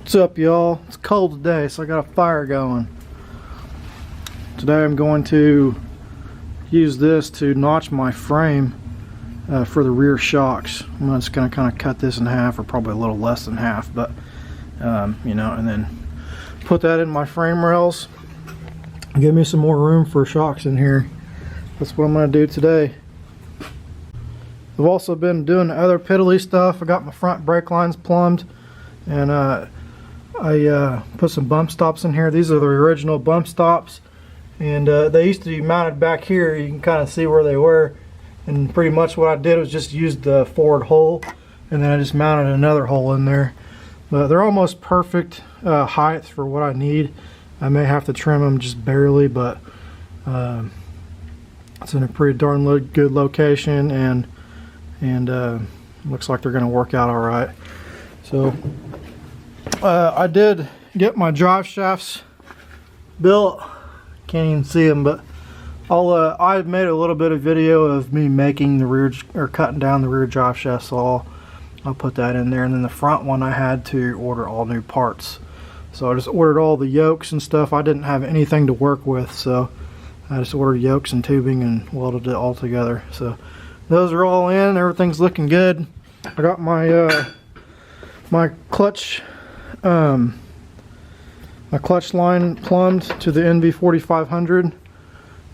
What's up, y'all? It's cold today, so I got a fire going. Today I'm going to use this to notch my frame for the rear shocks. I'm just going to kind of cut this in half, or probably a little less than half, but you know, and then put that in my frame rails. Give me some more room for shocks in here. That's what I'm going to do today. I've also been doing other piddly stuff. I got my front brake lines plumbed, and I put some bump stops in here. These are the original bump stops, and they used to be mounted back here. You can kind of see where they were, and pretty much what I did was just use the forward hole, and then I just mounted another hole in there. But they're almost perfect height for what I need. I may have to trim them just barely, but it's in a pretty darn good location, and looks like they're going to work out all right. So I did get my drive shafts built. Can't even see them, but I made a little bit of video of me making the rear, or cutting down the rear drive shaft, so I'll put that in there. And then the front one, I had to order all new parts, so I just ordered all the yokes and stuff. I didn't have anything to work with, so I just ordered yokes and tubing and welded it all together. So those are all in. Everything's looking good. I got my my clutch line plumbed to the NV4500,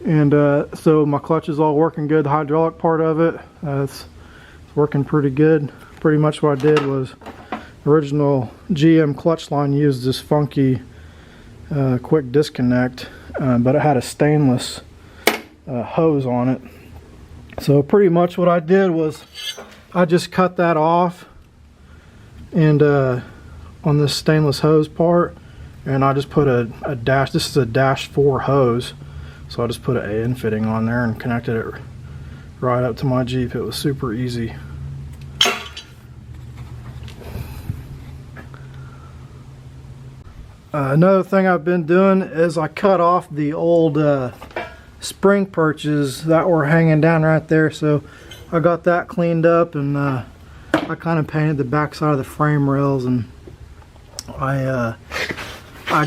and so my clutch is all working good. The hydraulic part of it, it's working pretty good. Pretty much what I did was, original GM clutch line used this funky quick disconnect, but it had a stainless hose on it. So pretty much what I did was I just cut that off, and on this stainless hose part, and I just put a dash. This is a dash 4 hose, so I just put an AN fitting on there and connected it right up to my Jeep. It was super easy. Another thing I've been doing is I cut off the old spring perches that were hanging down right there, so I got that cleaned up, and I kind of painted the back side of the frame rails, and I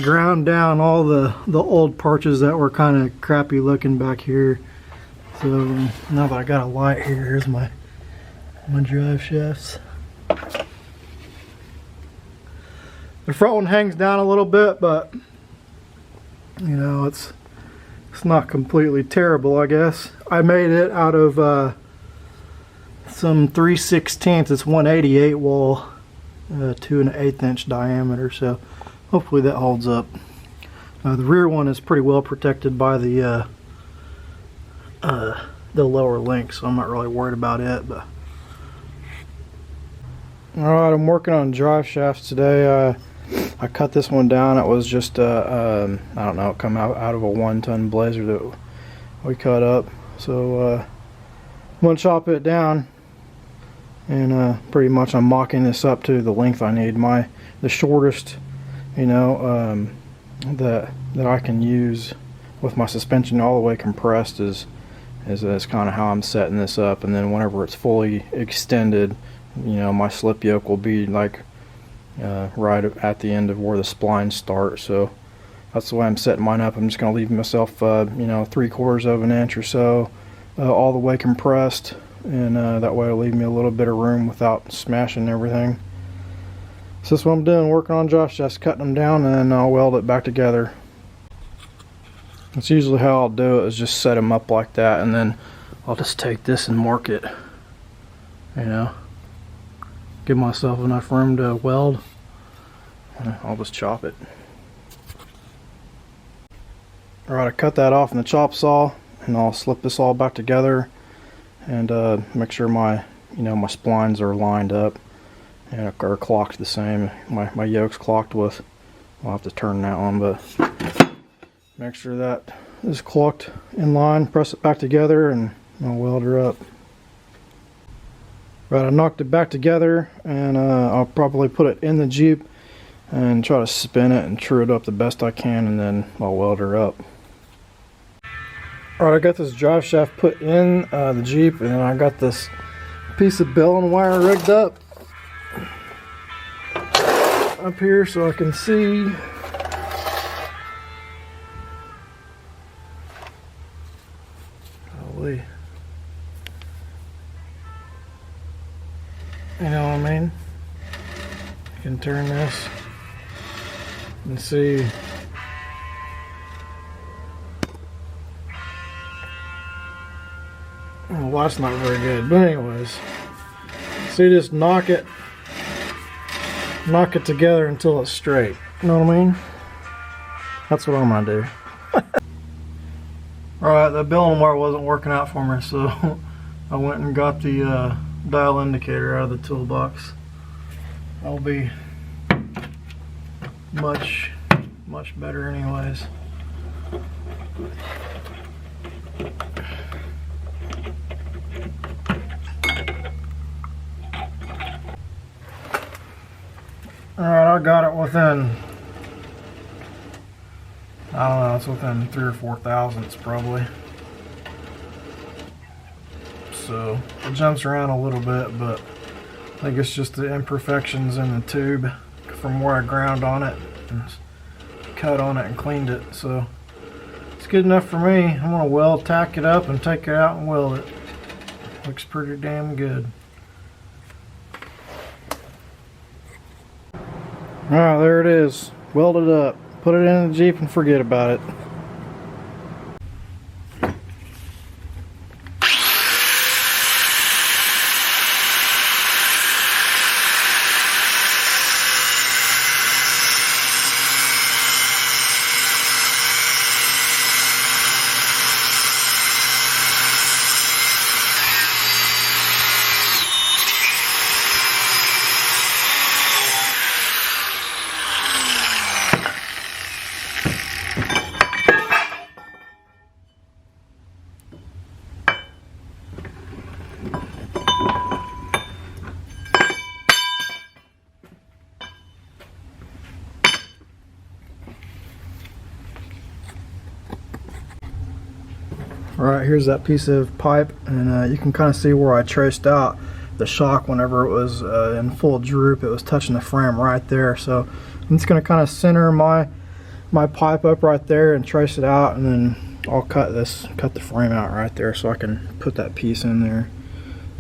ground down all the old perches that were kind of crappy looking back here. So now that I got a light here, here's my drive shafts. The front one hangs down a little bit, but you know, it's not completely terrible, I guess. I made it out of some 3/16. It's 188 wall, 2 1/8 inch diameter, so hopefully that holds up. The rear one is pretty well protected by the lower link, so I'm not really worried about it. But alright, I'm working on drive shafts today. I cut this one down. It was just I don't know, it come out of a 1-ton blazer that we cut up. So I'm gonna chop it down, and pretty much I'm mocking this up to the length I need. The shortest, you know, that I can use with my suspension all the way compressed is kind of how I'm setting this up. And then whenever it's fully extended, you know, my slip yoke will be like right at the end of where the splines start. So that's the way I'm setting mine up. I'm just going to leave myself you know, 3/4 of an inch or so all the way compressed, and that way it'll leave me a little bit of room without smashing everything. So that's what I'm doing, working on drive shafts, cutting them down, and then I'll weld it back together. That's usually how I'll do it, is just set them up like that, and then I'll just take this and mark it, you know, give myself enough room to weld, and I'll just chop it. Alright, I cut that off in the chop saw, and I'll slip this all back together and make sure my splines are lined up and are clocked the same. My yoke's clocked with, I'll have to turn that on, but make sure that is clocked in line, press it back together, and I'll weld her up. Right, I knocked it back together, and I'll probably put it in the Jeep and try to spin it and true it up the best I can, and then I'll weld her up. Alright, I got this drive shaft put in the Jeep, and I got this piece of baling wire rigged up. up here so I can see. Holy. You know what I mean? I can turn this and see. Well, that's not very good, but anyways, see, just knock it together until it's straight. You know what I mean? That's what I'm gonna do. Alright, the billing wire wasn't working out for me, so I went and got the dial indicator out of the toolbox. That'll be much better anyways. Alright, I got it within, I don't know, it's within 3 or 4 thousandths probably. So it jumps around a little bit, but I think it's just the imperfections in the tube from where I ground on it and cut on it and cleaned it. So it's good enough for me. I'm gonna weld, tack it up and take it out and weld it. Looks pretty damn good. Alright, there it is. Welded up. Put it in the Jeep and forget about it. Alright, here's that piece of pipe, and you can kind of see where I traced out the shock whenever it was in full droop. It was touching the frame right there, so I'm just going to kind of center my pipe up right there and trace it out, and then I'll cut the frame out right there so I can put that piece in there.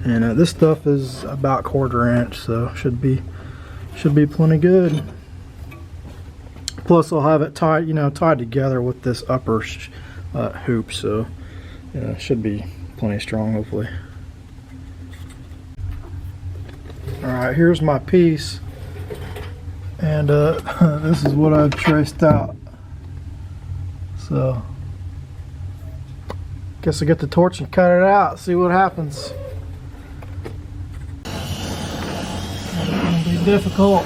And this stuff is about 1/4 inch, so should be plenty good. Plus I'll have it tied, tied together with this upper hoop, so should be plenty strong, hopefully. Alright, here's my piece, and this is what I've traced out. So guess I'll get the torch and cut it out, see what happens. It's gonna be difficult.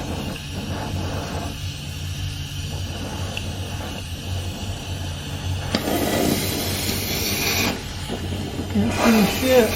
Can't see shit.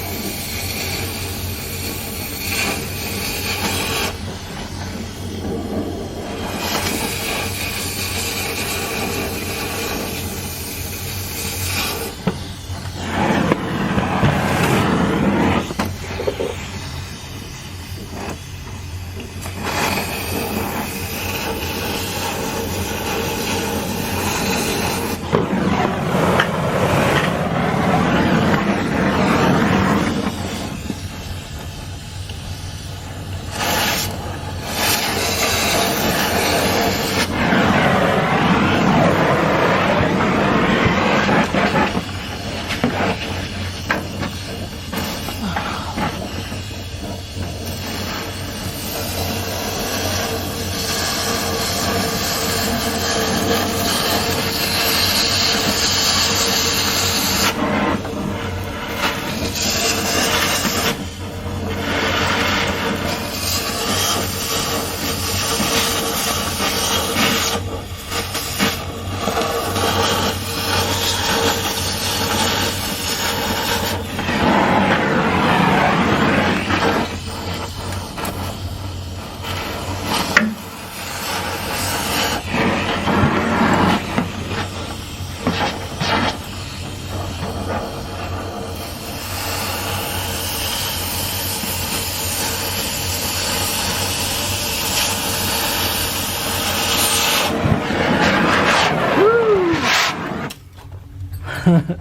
That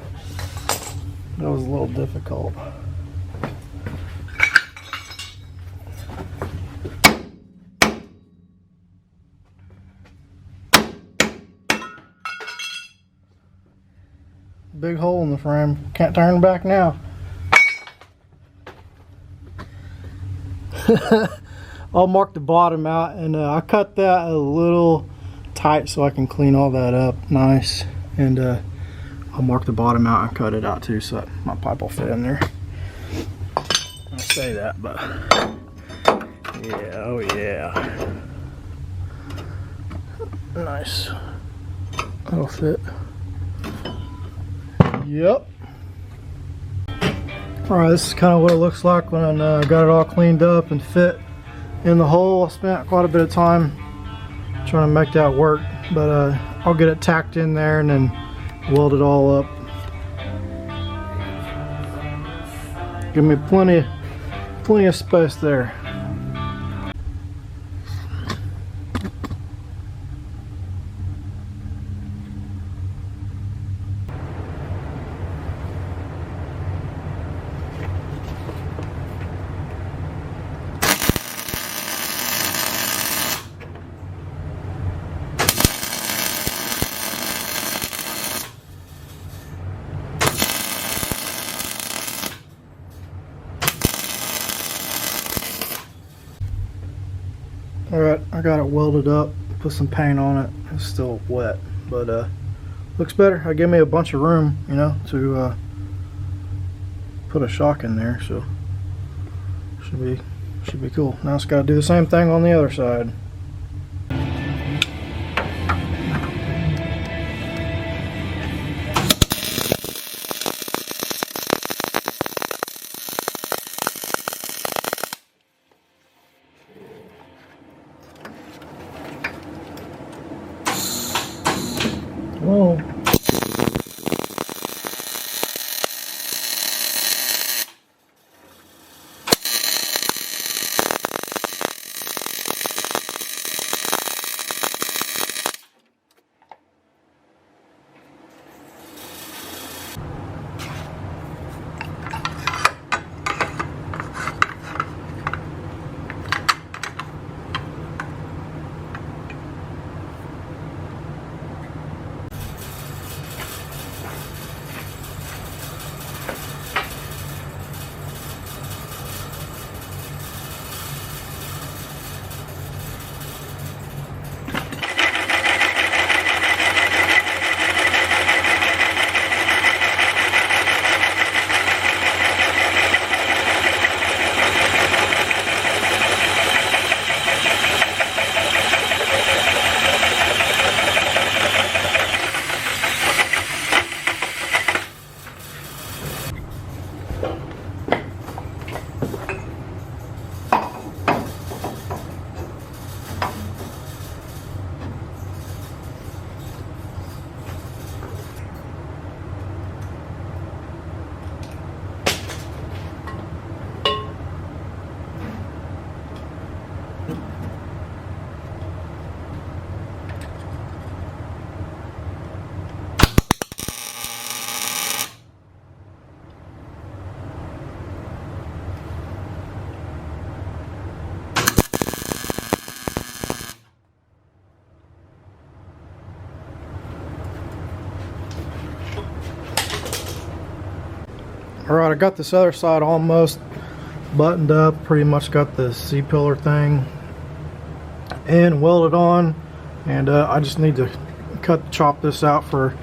was a little difficult. Big hole in the frame. Can't turn back now. I'll mark the bottom out, and I cut that a little tight so I can clean all that up nice. And I'll mark the bottom out and cut it out too, so that my pipe will fit in there. I say that, but yeah, oh yeah, nice. That'll fit. Yep. Alright, this is kind of what it looks like when I got it all cleaned up and fit in the hole. I spent quite a bit of time trying to make that work, but I'll get it tacked in there and then weld it all up. Give me plenty of space there. Alright, I got it welded up, put some paint on it. It's still wet, but looks better. It gave me a bunch of room, you know, to put a shock in there, so should be cool. Now it's got to do the same thing on the other side. Whoa. Alright, I got this other side almost buttoned up, pretty much got the C-pillar thing and welded on, and I just need to chop this out for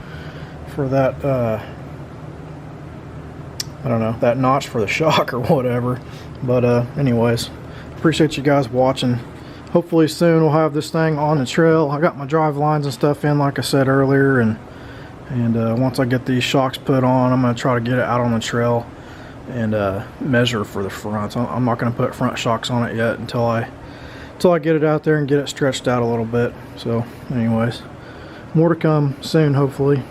that I don't know, that notch for the shock or whatever. But anyways, appreciate you guys watching. Hopefully soon we'll have this thing on the trail. I got my drive lines and stuff in, like I said earlier, and once I get these shocks put on, I'm going to try to get it out on the trail and measure for the front. I'm not going to put front shocks on it yet until I get it out there and get it stretched out a little bit. So anyways, more to come soon, hopefully.